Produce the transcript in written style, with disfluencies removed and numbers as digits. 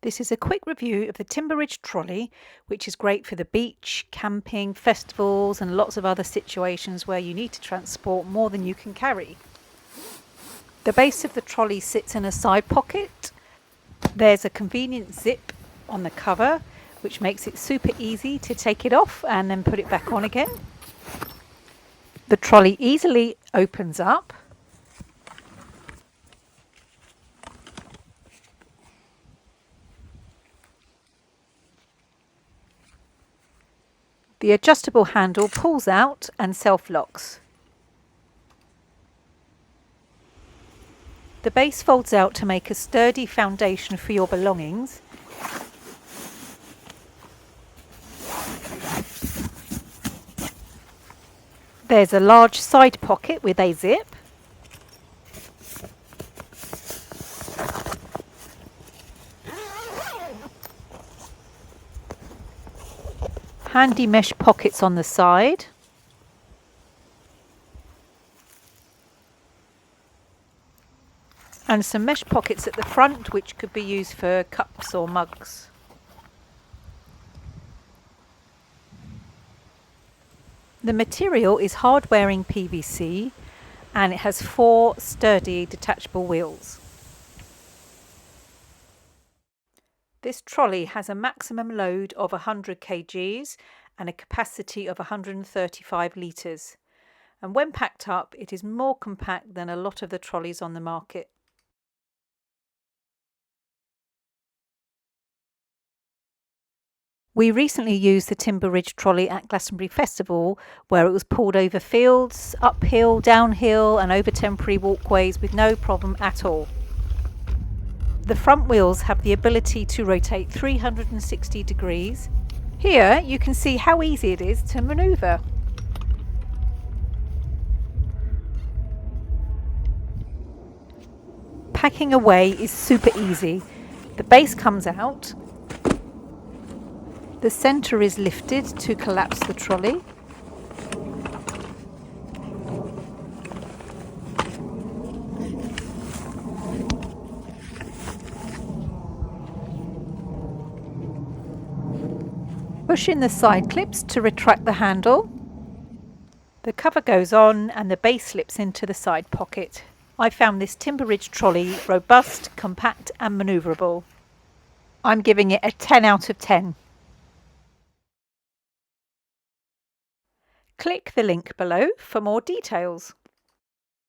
This is a quick review of the Timber Ridge trolley, which is great for the beach, camping, festivals and lots of other situations where you need to transport more than you can carry. The base of the trolley sits in a side pocket. There's a convenient zip on the cover, which makes it super easy to take it off and then put it back on again. The trolley easily opens up. The adjustable handle pulls out and self-locks. The base folds out to make a sturdy foundation for your belongings. There's a large side pocket with a zip. Handy mesh pockets on the side. And some mesh pockets at the front which could be used for cups or mugs. The material is hard-wearing PVC and it has 4 sturdy detachable wheels. This trolley has a maximum load of 100 kgs and a capacity of 135 litres. And when packed up, it is more compact than a lot of the trolleys on the market. We recently used the Timber Ridge trolley at Glastonbury Festival, where it was pulled over fields, uphill, downhill and over temporary walkways with no problem at all. The front wheels have the ability to rotate 360 degrees. Here you can see how easy it is to manoeuvre. Packing away is super easy. The base comes out. The centre is lifted to collapse the trolley. Push in the side clips to retract the handle. The cover goes on and the base slips into the side pocket. I found this Timber Ridge trolley robust, compact and manoeuvrable. I'm giving it a 10 out of 10. Click the link below for more details.